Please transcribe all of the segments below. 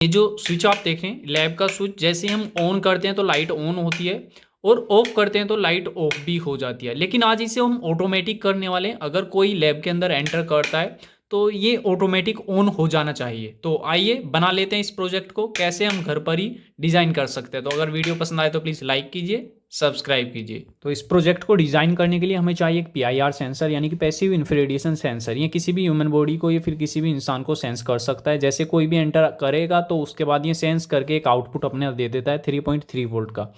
ये जो स्विच आप देख रहे हैं लैब का स्विच, जैसे हम ऑन करते हैं तो लाइट ऑन होती है और ऑफ करते हैं तो लाइट ऑफ भी हो जाती है। लेकिन आज इसे हम ऑटोमेटिक करने वाले हैं। अगर कोई लैब के अंदर एंटर करता है तो ये ऑटोमेटिक ऑन हो जाना चाहिए। तो आइए बना लेते हैं इस प्रोजेक्ट को, कैसे हम घर पर ही डिज़ाइन कर सकते हैं। तो अगर वीडियो पसंद आए तो प्लीज़ लाइक कीजिए, सब्सक्राइब कीजिए। तो इस प्रोजेक्ट को डिज़ाइन करने के लिए हमें चाहिए एक PIR सेंसर, यानी कि पैसिव इंफ्रारेडिएशन सेंसर। ये किसी भी ह्यूमन बॉडी को या फिर किसी भी इंसान को सेंस कर सकता है। जैसे कोई भी एंटर करेगा तो उसके बाद ये सेंस करके एक आउटपुट अपने दे देता है 3.3 वोल्ट का।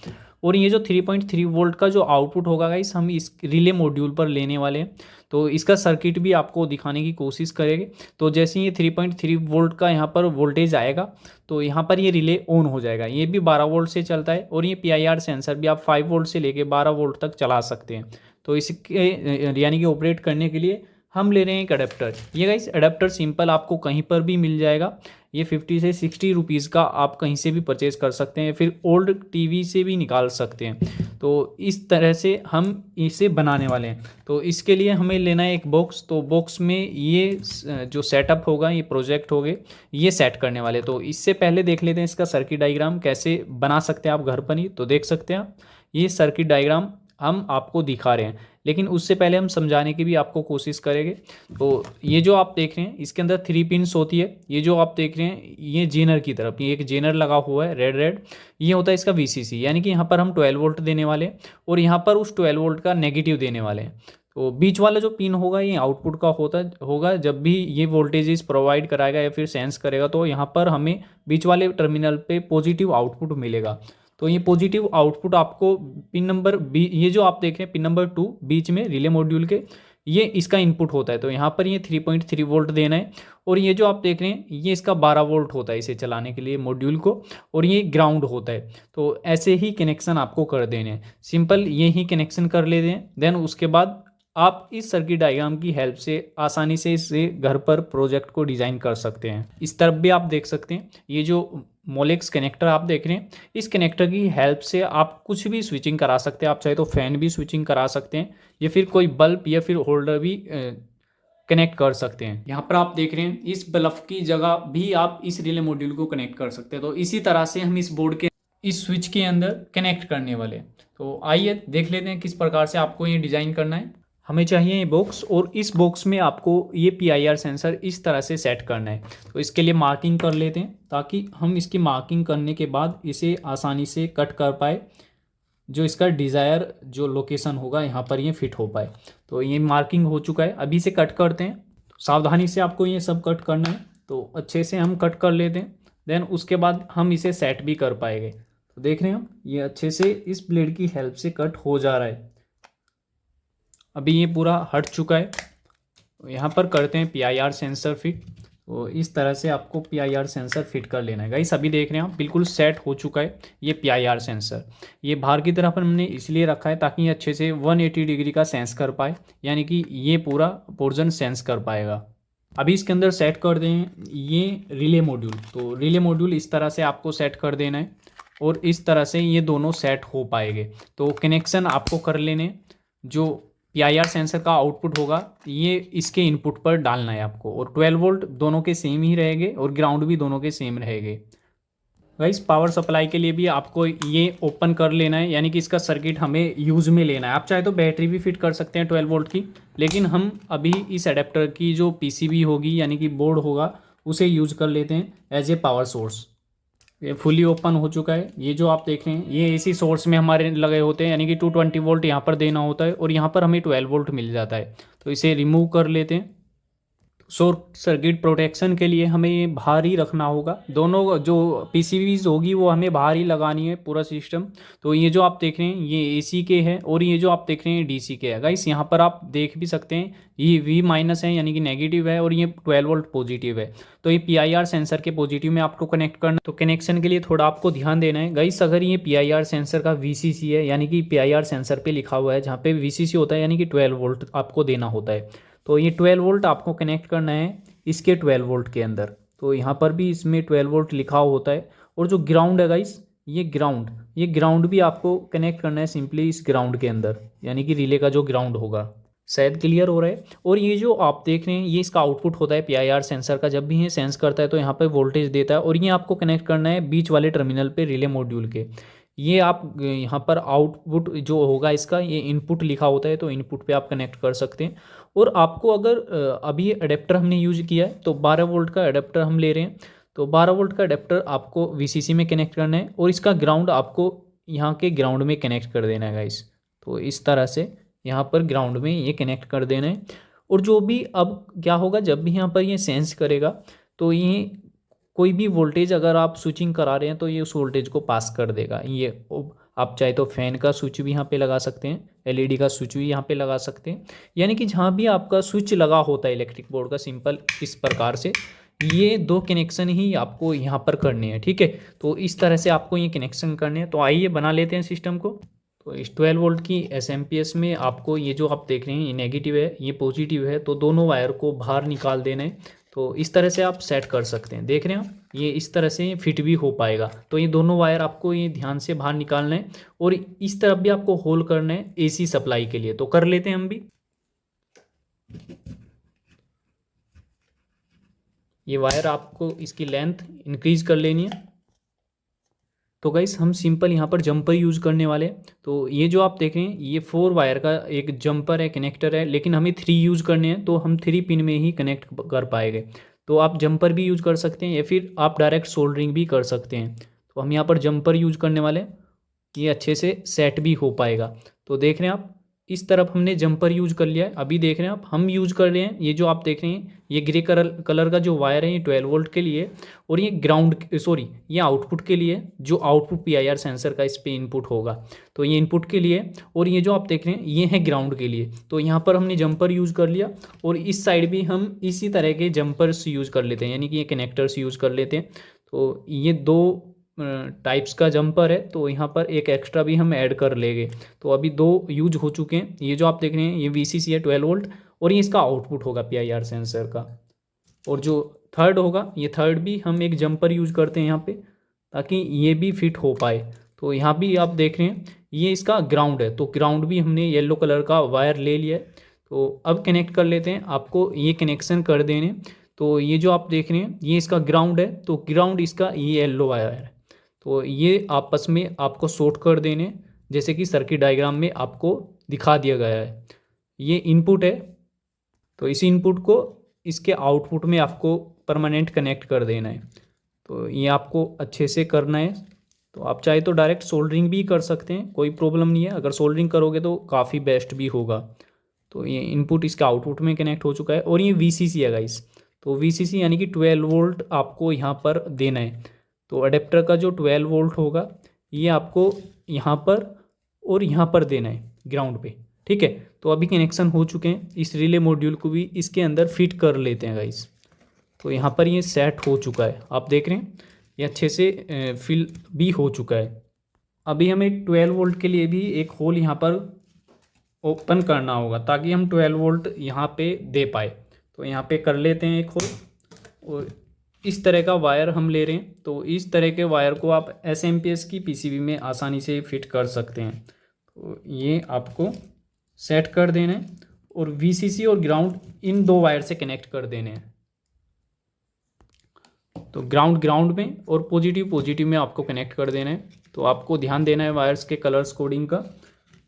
और ये जो 3.3 वोल्ट का जो आउटपुट होगा गाइस, हम इस रिले मॉड्यूल पर लेने वाले हैं। तो इसका सर्किट भी आपको दिखाने की कोशिश करेंगे। तो जैसे ये 3.3 वोल्ट का यहाँ पर वोल्टेज आएगा तो यहाँ पर ये रिले ऑन हो जाएगा। ये भी 12 वोल्ट से चलता है और ये PIR सेंसर भी आप 5 वोल्ट से लेके 12 वोल्ट तक चला सकते हैं। तो इसके यानी कि ऑपरेट करने के लिए हम ले रहे हैं एक अडेप्टर। ये गाइस अडेप्टर सिंपल आपको कहीं पर भी मिल जाएगा। ये 50 से 60 रुपीज़ का आप कहीं से भी परचेज़ कर सकते हैं, फिर ओल्ड टीवी से भी निकाल सकते हैं। तो इस तरह से हम इसे बनाने वाले हैं। तो इसके लिए हमें लेना है एक बॉक्स। तो बॉक्स में ये जो सेटअप होगा, ये प्रोजेक्ट होगे, ये सेट करने वाले। तो इससे पहले देख लेते हैं इसका सर्किट डायग्राम कैसे बना सकते हैं आप घर पर ही। तो देख सकते हैं आप, ये सर्किट डायग्राम हम आपको दिखा रहे हैं, लेकिन उससे पहले हम समझाने की भी आपको कोशिश करेंगे। तो ये जो आप देख रहे हैं इसके अंदर 3 पिन्स होती है। ये जो आप देख रहे हैं ये जेनर की तरफ, ये एक जेनर लगा हुआ है रेड, ये होता है इसका VCC, यानी कि यहाँ पर हम 12 वोल्ट देने वाले हैं और यहाँ पर उस 12 वोल्ट का नेगेटिव देने वाले हैं। तो बीच वाला जो पिन होगा ये आउटपुट का होगा। जब भी ये वोल्टेजेस प्रोवाइड कराएगा या फिर सेंस करेगा तो यहाँ पर हमें बीच वाले टर्मिनल पे पॉजिटिव आउटपुट मिलेगा। तो ये पॉजिटिव आउटपुट आपको पिन नंबर ये जो आप देख रहे हैं पिन नंबर 2 बीच में रिले मॉड्यूल के, ये इसका इनपुट होता है। तो यहाँ पर ये 3.3 वोल्ट देना है और ये जो आप देख रहे हैं ये इसका 12 वोल्ट होता है इसे चलाने के लिए मॉड्यूल को, और ये ग्राउंड होता है। तो ऐसे ही कनेक्शन आपको कर देने हैं, सिंपल ये ही कनेक्शन कर लेते हैं। देन उसके बाद आप इस सर्किट डायग्राम की हेल्प से आसानी से इसे घर पर प्रोजेक्ट को डिज़ाइन कर सकते हैं। इस तरफ भी आप देख सकते हैं ये जो मोलेक्स कनेक्टर आप देख रहे हैं, इस कनेक्टर की हेल्प से आप कुछ भी स्विचिंग करा सकते हैं। आप चाहे तो फैन भी स्विचिंग करा सकते हैं या फिर कोई बल्ब या फिर होल्डर भी कनेक्ट कर सकते हैं। यहाँ पर आप देख रहे हैं इस बल्ब की जगह भी आप इस रिले मॉड्यूल को कनेक्ट कर सकते हैं। तो इसी तरह से हम इस बोर्ड के इस स्विच के अंदर कनेक्ट करने वाले। तो आइए देख लेते हैं किस प्रकार से आपको ये डिज़ाइन करना है। हमें चाहिए ये बॉक्स और इस बॉक्स में आपको ये PIR सेंसर इस तरह से सेट करना है। तो इसके लिए मार्किंग कर लेते हैं ताकि हम इसकी मार्किंग करने के बाद इसे आसानी से कट कर पाए, जो इसका डिज़ायर जो लोकेशन होगा यहाँ पर ये फिट हो पाए। तो ये मार्किंग हो चुका है, अभी से कट करते हैं। सावधानी से आपको ये सब कट करना है, तो अच्छे से हम कट कर लेते हैं। देन उसके बाद हम इसे सेट भी कर पाएंगे। तो देख रहे हैं हम ये अच्छे से इस ब्लेड की हेल्प से कट हो जा रहा है। अभी ये पूरा हट चुका है। यहाँ पर करते हैं PIR सेंसर फिट। तो इस तरह से आपको PIR सेंसर फिट कर लेना है गाइस। अभी देख रहे हैं आप बिल्कुल सेट हो चुका है ये PIR सेंसर। ये बाहर की तरफ हमने इसलिए रखा है ताकि ये अच्छे से 180 डिग्री का सेंस कर पाए, यानी कि ये पूरा पोर्शन सेंस कर पाएगा। अभी इसके अंदर सेट कर दें ये रिले मॉड्यूल। तो रिले मॉड्यूल इस तरह से आपको सेट कर देना है और इस तरह से ये दोनों सेट हो पाएंगे। तो कनेक्शन आपको कर लेने, जो PIR सेंसर का आउटपुट होगा ये इसके इनपुट पर डालना है आपको, और 12 वोल्ट दोनों के सेम ही रहेंगे और ग्राउंड भी दोनों के सेम रहेंगे। गाइस पावर सप्लाई के लिए भी आपको ये ओपन कर लेना है, यानी कि इसका सर्किट हमें यूज़ में लेना है। आप चाहे तो बैटरी भी फिट कर सकते हैं 12 वोल्ट की, लेकिन हम अभी इस अडेप्टर की जो PCB होगी यानी कि बोर्ड होगा उसे यूज कर लेते हैं एज ए पावर सोर्स। ये फुली ओपन हो चुका है। ये जो आप देख रहे हैं ये AC सोर्स में हमारे लगे होते हैं, यानी कि 220 वोल्ट यहाँ पर देना होता है और यहाँ पर हमें 12 वोल्ट मिल जाता है। तो इसे रिमूव कर लेते हैं। शॉर्ट सर्किट प्रोटेक्शन के लिए हमें ये बाहर ही रखना होगा। दोनों जो PCBs होगी वो हमें बाहर ही लगानी है पूरा सिस्टम। तो ये जो आप देख रहे हैं ये AC के हैं और ये जो आप देख रहे हैं DC के है। गाइस यहाँ पर आप देख भी सकते हैं ये V- है यानी कि नेगेटिव है और ये 12 वोल्ट पॉजिटिव है। तो ये PIR सेंसर के पॉजिटिव में आपको कनेक्ट करना। तो कनेक्शन के लिए थोड़ा आपको ध्यान देना है गाइस। अगर ये PIR सेंसर का VCC है, यानी कि PIR सेंसर पे लिखा हुआ है, जहाँ पे VCC होता है यानी कि 12 वोल्ट आपको देना होता है। तो ये 12 वोल्ट आपको कनेक्ट करना है इसके 12 वोल्ट के अंदर। तो यहाँ पर भी इसमें 12 वोल्ट लिखा होता है। और जो ग्राउंड है गाइस ये ग्राउंड भी आपको कनेक्ट करना है सिंपली इस ग्राउंड के अंदर, यानी कि रिले का जो ग्राउंड होगा। शायद क्लियर हो रहा है। और ये जो आप देख रहे हैं ये इसका आउटपुट होता है पीआईआर सेंसर का। जब भी ये सेंस करता है तो यहाँ पे वोल्टेज देता है और ये आपको कनेक्ट करना है बीच वाले टर्मिनल पे रिले मॉड्यूल के। ये आप यहाँ पर आउटपुट जो होगा इसका ये इनपुट लिखा होता है, तो इनपुट पे आप कनेक्ट कर सकते हैं। और आपको अगर अभी ये अडेप्टर हमने यूज किया है तो 12 वोल्ट का अडेप्टर हम ले रहे हैं, तो 12 वोल्ट का अडेप्टर आपको वीसीसी में कनेक्ट करना है और इसका ग्राउंड आपको यहाँ के ग्राउंड में कनेक्ट कर देना है गाइस। तो इस तरह से यहाँ पर ग्राउंड में ये कनेक्ट कर देना है। और जो भी अब क्या होगा जब भी यहाँ पर ये सेंस करेगा तो ये कोई भी वोल्टेज अगर आप स्विचिंग करा रहे हैं तो ये उस वोल्टेज को पास कर देगा। ये आप चाहे तो फैन का स्विच भी यहाँ पे लगा सकते हैं, एलईडी का स्विच भी यहाँ पे लगा सकते हैं, यानी कि जहाँ भी आपका स्विच लगा होता है इलेक्ट्रिक बोर्ड का, सिंपल इस प्रकार से ये दो कनेक्शन ही आपको यहाँ पर करने हैं। ठीक है, तो इस तरह से आपको ये कनेक्शन करने हैं। तो आइए बना लेते हैं सिस्टम को। तो इस 12 वोल्ट की एसएमपीएस में आपको ये जो आप देख रहे हैं ये नेगेटिव है ये पॉजिटिव है, तो दोनों वायर को बाहर निकाल देना है। तो इस तरह से आप सेट कर सकते हैं, देख रहे हैं आप ये इस तरह से फिट भी हो पाएगा। तो ये दोनों वायर आपको ये ध्यान से बाहर निकालना है और इस तरफ भी आपको होल करना है एसी सप्लाई के लिए। तो कर लेते हैं हम भी। ये वायर आपको इसकी लेंथ इंक्रीज कर लेनी है। तो गाइस हम सिंपल यहाँ पर जंपर यूज़ करने वाले हैं। तो ये जो आप देख रहे हैं ये 4 वायर का एक जंपर है, कनेक्टर है, लेकिन हमें 3 यूज़ करने हैं तो हम 3 पिन में ही कनेक्ट कर पाएंगे। तो आप जंपर भी यूज़ कर सकते हैं या फिर आप डायरेक्ट सोल्डरिंग भी कर सकते हैं। तो हम यहाँ पर जंपर यूज़ करने वाले हैं, ये अच्छे से सेट भी हो पाएगा। तो देख रहे हैं आप इस तरफ हमने जंपर यूज कर लिया है। अभी देख रहे हैं आप हम यूज कर रहे हैं ये जो आप देख रहे हैं ये ग्रे कलर का जो वायर है ये 12 वोल्ट के लिए और ये ये आउटपुट के लिए, जो आउटपुट पीआईआर सेंसर का इस पे इनपुट होगा। तो ये इनपुट के लिए और ये जो आप देख रहे हैं ये है ग्राउंड के लिए। तो यहाँ पर हमने जंपर यूज़ कर लिया और इस साइड भी हम इसी तरह के जंपर्स यूज़ कर लेते हैं, यानी कि ये कनेक्टर्स यूज़ कर लेते हैं। तो ये 2 टाइप्स का जंपर है, तो यहाँ पर एक एक्स्ट्रा भी हम ऐड कर लेंगे। तो अभी 2 यूज हो चुके हैं। ये जो आप देख रहे हैं ये वीसीसी है 12 वोल्ट और ये इसका आउटपुट होगा पीआईआर सेंसर का। और जो थर्ड होगा ये थर्ड भी हम एक जंपर यूज करते हैं यहाँ पे ताकि ये भी फिट हो पाए। तो यहाँ भी आप देख रहे हैं ये इसका ग्राउंड है, तो ग्राउंड भी हमने येलो कलर का वायर ले लिया है। तो अब कनेक्ट कर लेते हैं, आपको ये कनेक्शन कर देने। तो ये जो आप देख रहे हैं ये इसका ग्राउंड है, तो ग्राउंड इसका ये येलो वायर है। तो ये आपस में आपको शॉर्ट कर देने, जैसे कि सर्किट डायग्राम में आपको दिखा दिया गया है। ये इनपुट है, तो इस इनपुट को इसके आउटपुट में आपको परमानेंट कनेक्ट कर देना है। तो ये आपको अच्छे से करना है। तो आप चाहे तो डायरेक्ट सोल्डरिंग भी कर सकते हैं, कोई प्रॉब्लम नहीं है। अगर सोल्डरिंग करोगे तो काफ़ी बेस्ट भी होगा। तो ये इनपुट इसका आउटपुट में कनेक्ट हो चुका है और ये वीसीसी है गाइस। तो वीसीसी यानी कि 12 वोल्ट आपको यहाँ पर देना है। तो अडेप्टर का जो 12 वोल्ट होगा ये आपको यहाँ पर और यहाँ पर देना है ग्राउंड पे। ठीक है, तो अभी कनेक्शन हो चुके हैं। इस रिले मॉड्यूल को भी इसके अंदर फिट कर लेते हैं गाइस। तो यहाँ पर ये सेट हो चुका है, आप देख रहे हैं ये अच्छे से फिल भी हो चुका है। अभी हमें 12 वोल्ट के लिए भी एक होल यहाँ पर ओपन करना होगा ताकि हम 12 वोल्ट यहाँ पे दे पाए। तो यहाँ पे कर लेते हैं एक होल और इस तरह का वायर हम ले रहे हैं। तो इस तरह के वायर को आप एसएमपीएस की पीसीबी में आसानी से फिट कर सकते हैं। तो ये आपको सेट कर देना है और वीसीसी और ग्राउंड इन 2 वायर से कनेक्ट कर देने हैं। तो ग्राउंड में और पॉजिटिव में आपको कनेक्ट कर देना है। तो आपको ध्यान देना है वायर्स के कलर्स कोडिंग का,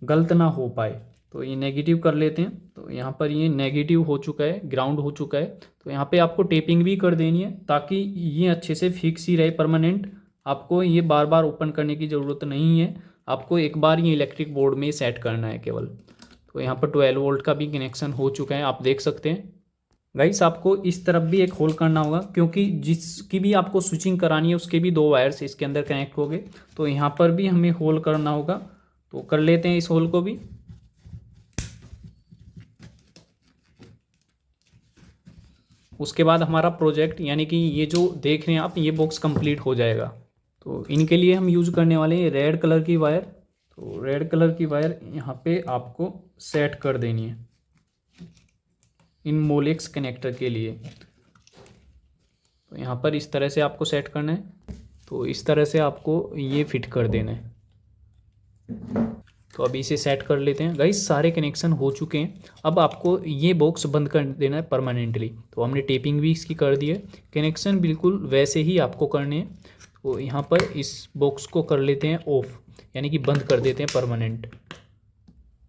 गलत ना हो पाए। तो ये नेगेटिव कर लेते हैं। तो यहाँ पर ये नेगेटिव हो चुका है, ग्राउंड हो चुका है। तो यहाँ पे आपको टेपिंग भी कर देनी है ताकि ये अच्छे से फिक्स ही रहे, परमानेंट। आपको ये बार बार ओपन करने की ज़रूरत नहीं है, आपको एक बार ये इलेक्ट्रिक बोर्ड में सेट करना है केवल। तो यहाँ पर 12 वोल्ट का भी कनेक्शन हो चुका है, आप देख सकते हैं गाइस। आपको इस तरफ भी एक होल करना होगा क्योंकि जिसकी भी आपको स्विचिंग करानी है उसके भी 2 वायर्स इसके अंदर कनेक्ट हो गए। तो यहाँ पर भी हमें होल करना होगा, तो कर लेते हैं इस होल को भी। उसके बाद हमारा प्रोजेक्ट यानी कि ये जो देख रहे हैं आप ये बॉक्स कंप्लीट हो जाएगा। तो इनके लिए हम यूज़ करने वाले हैं रेड कलर की वायर। तो रेड कलर की वायर यहाँ पे आपको सेट कर देनी है इन मोलेक्स कनेक्टर के लिए। तो यहाँ पर इस तरह से आपको सेट करना है। तो इस तरह से आपको ये फिट कर देना है। तो अभी इसे सेट कर लेते हैं गाइस। सारे कनेक्शन हो चुके हैं। अब आपको ये बॉक्स बंद कर देना है परमानेंटली। तो हमने टेपिंग भी इसकी कर दी है। कनेक्शन बिल्कुल वैसे ही आपको करने हैं। तो यहाँ पर इस बॉक्स को कर लेते हैं ऑफ, यानी कि बंद कर देते हैं परमानेंट।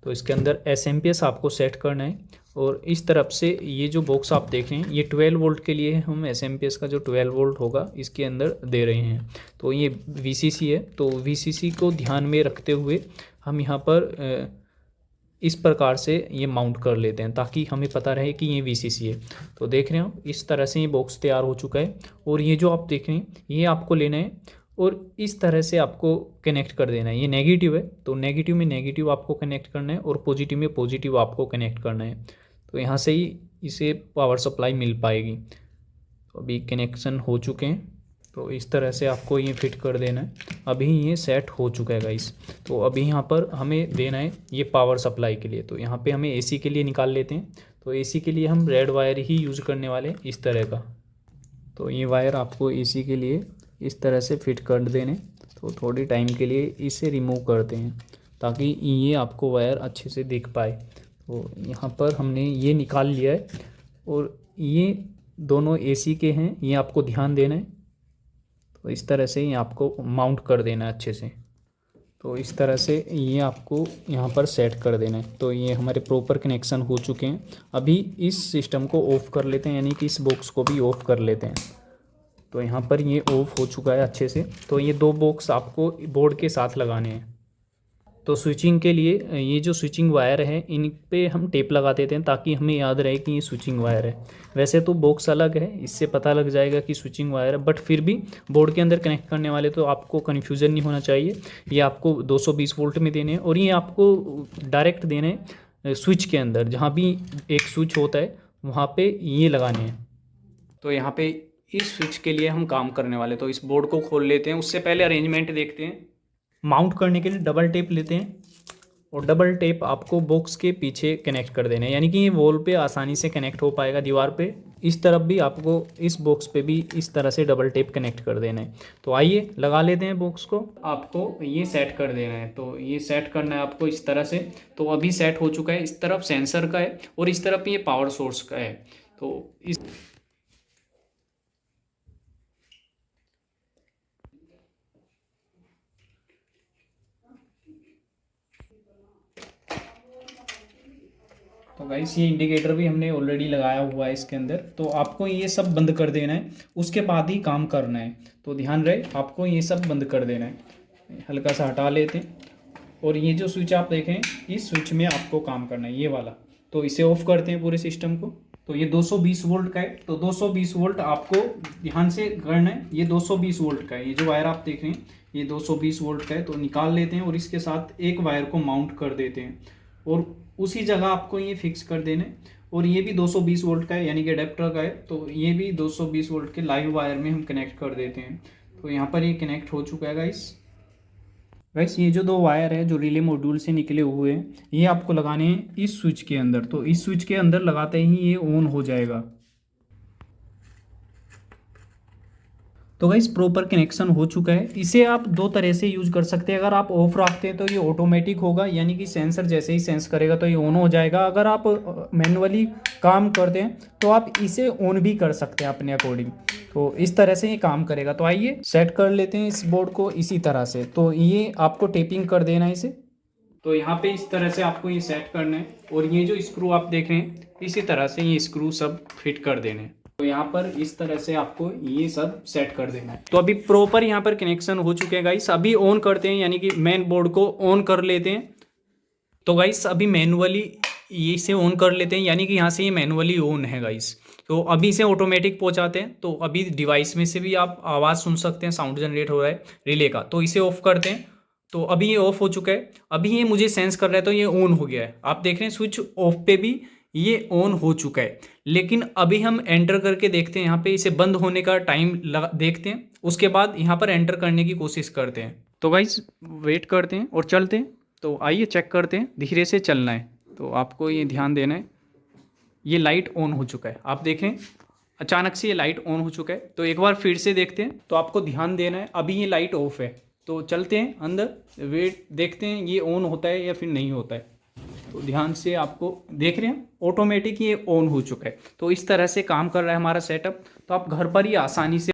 तो इसके अंदर एसएमपीएस आपको सेट करना है। और इस तरफ से ये जो बॉक्स आप देख रहे हैं ये 12 वोल्ट के लिए हम एसएमपीएस का जो 12 वोल्ट होगा इसके अंदर दे रहे हैं। तो ये वीसीसी है। तो वीसीसी को ध्यान में रखते हुए हम यहाँ पर इस प्रकार से ये माउंट कर लेते हैं ताकि हमें पता रहे कि ये वीसीसी है। तो देख रहे हो इस तरह से ये बॉक्स तैयार हो चुका है। और ये जो आप देख रहे हैं ये आपको लेना है और इस तरह से आपको कनेक्ट कर देना है। ये नेगेटिव है तो नेगेटिव में नेगेटिव आपको कनेक्ट करना है और पॉजिटिव में पॉजिटिव आपको कनेक्ट करना है। तो यहाँ से ही इसे पावर सप्लाई मिल पाएगी। तो अभी कनेक्शन हो चुके हैं। तो इस तरह से आपको ये फिट कर देना है। अभी ये सेट हो चुका है गाइस। तो अभी यहाँ पर हमें देना है ये पावर सप्लाई के लिए। तो यहाँ पे हमें एसी के लिए निकाल लेते हैं। तो एसी के लिए हम रेड वायर ही यूज़ करने वाले हैं इस तरह का। तो ये वायर आपको एसी के लिए इस तरह से फिट कर देने। तो थोड़ी टाइम के लिए इसे रिमूव करते हैं ताकि ये आपको वायर अच्छे से दिख पाए। तो यहाँ पर हमने ये निकाल लिया है और ये दोनों एसी के हैं, ये आपको ध्यान देना है। तो इस तरह से ये आपको माउंट कर देना है अच्छे से। तो इस तरह से ये आपको यहाँ पर सेट कर देना है। तो ये हमारे प्रॉपर कनेक्शन हो चुके हैं। अभी इस सिस्टम को ऑफ़ कर लेते हैं, यानी कि इस बॉक्स को भी ऑफ़ कर लेते हैं। तो यहाँ पर ये ऑफ हो चुका है अच्छे से। तो ये दो बॉक्स आपको बोर्ड के साथ लगाने हैं। तो स्विचिंग के लिए ये जो स्विचिंग वायर है इन पे हम टेप लगा देते हैं ताकि हमें याद रहे कि ये स्विचिंग वायर है। वैसे तो बॉक्स अलग है, इससे पता लग जाएगा कि स्विचिंग वायर है, बट फिर भी बोर्ड के अंदर कनेक्ट करने वाले तो आपको कन्फ्यूज़न नहीं होना चाहिए। ये आपको 220 वोल्ट में देने हैं और ये आपको डायरेक्ट देने हैं स्विच के अंदर। जहाँ भी एक स्विच होता है वहाँ पर ये लगाने हैं। तो यहाँ पे इस स्विच के लिए हम काम करने वाले। तो इस बोर्ड को खोल लेते हैं। उससे पहले अरेंजमेंट देखते हैं। माउंट करने के लिए डबल टेप लेते हैं और डबल टेप आपको बॉक्स के पीछे कनेक्ट कर देना है, यानी कि ये वॉल पे आसानी से कनेक्ट हो पाएगा दीवार पे। इस तरफ भी आपको इस बॉक्स पे भी इस तरह से डबल टेप कनेक्ट कर देना है। तो आइए लगा लेते हैं बॉक्स को। आपको ये सेट कर देना है। तो ये सेट करना है आपको इस तरह से। तो अभी सेट हो चुका है। इस तरफ सेंसर का है और इस तरफ ये पावर सोर्स का है। तो इस तो गाइस ये इंडिकेटर भी हमने ऑलरेडी लगाया हुआ है इसके अंदर। तो आपको ये सब बंद कर देना है, उसके बाद ही काम करना है। तो ध्यान रहे आपको ये सब बंद कर देना है। हल्का सा हटा लेते हैं और ये जो स्विच आप देखें इस स्विच में आपको काम करना है, ये वाला। तो इसे ऑफ करते हैं पूरे सिस्टम को। तो ये 220 वोल्ट का है। तो 220 वोल्ट आपको ध्यान से करना है। ये 220 वोल्ट का है। ये जो वायर आप देख रहे हैं ये 220 वोल्ट का है। तो निकाल लेते हैं और इसके साथ एक वायर को माउंट कर देते हैं और उसी जगह आपको ये फिक्स कर देने। और ये भी 220 वोल्ट का है, यानी कि अडेप्टर का है। तो ये भी 220 वोल्ट के लाइव वायर में हम कनेक्ट कर देते हैं। तो यहाँ पर ये कनेक्ट हो चुका है गाइस। ये जो दो वायर है जो रिले मॉड्यूल से निकले हुए हैं ये आपको लगाने हैं इस स्विच के अंदर। तो इस स्विच के अंदर लगाते ही ये ऑन हो जाएगा। तो गाइस प्रॉपर कनेक्शन हो चुका है। इसे आप दो तरह से यूज कर सकते हैं। अगर आप ऑफ रखते हैं तो ये ऑटोमेटिक होगा, यानी कि सेंसर जैसे ही सेंस करेगा तो ये ऑन हो जाएगा। अगर आप मैनुअली काम करते हैं तो आप इसे ऑन भी कर सकते हैं अपने अकॉर्डिंग। तो इस तरह से ये काम करेगा। तो आइए सेट कर लेते हैं इस बोर्ड को इसी तरह से। तो ये आपको टेपिंग कर देना है इसे। तो यहाँ पे इस तरह से आपको ये सेट करना है और ये जो स्क्रू आप देख रहे हैं इसी तरह से ये स्क्रू सब फिट कर देने हैं। तो यहाँ पर इस तरह से आपको ये सब सेट कर देना है। तो अभी प्रॉपर यहाँ पर कनेक्शन हो चुके हैं गाइस। अभी ऑन करते हैं, यानी कि मेन बोर्ड को ऑन कर लेते हैं। तो गाइस अभी मैनुअली इसे ऑन कर लेते हैं, यानी कि यहाँ से ये मैनुअली ऑन है गाइस। तो अभी इसे ऑटोमेटिक पहुँचाते हैं। तो अभी डिवाइस में से भी आप आवाज़ सुन सकते हैं, साउंड जनरेट हो रहा है रिले का। तो इसे ऑफ करते हैं। तो अभी ये ऑफ हो चुका है। अभी ये मुझे सेंस कर रहा है तो ये ऑन हो गया है। आप देख रहे हैं स्विच ऑफ पे भी ये ऑन हो चुका है। लेकिन अभी हम एंटर करके देखते हैं, यहाँ पे इसे बंद होने का टाइम देखते हैं, उसके बाद यहाँ पर एंटर करने की कोशिश करते हैं। तो गाइस वेट करते हैं और चलते हैं। तो आइए चेक करते हैं, धीरे से चलना है। तो आपको ये ध्यान देना है, ये लाइट ऑन हो चुका है। आप देखें अचानक से ये लाइट ऑन हो चुका है। तो एक बार फिर से देखते हैं। तो आपको ध्यान देना है, अभी ये लाइट ऑफ है तो चलते हैं अंदर, वेट देखते हैं ये ऑन होता है या फिर नहीं होता है। तो ध्यान से आपको देख रहे हैं ऑटोमेटिक ये ऑन हो चुका है। तो इस तरह से काम कर रहा है हमारा सेटअप। तो आप घर पर ही आसानी से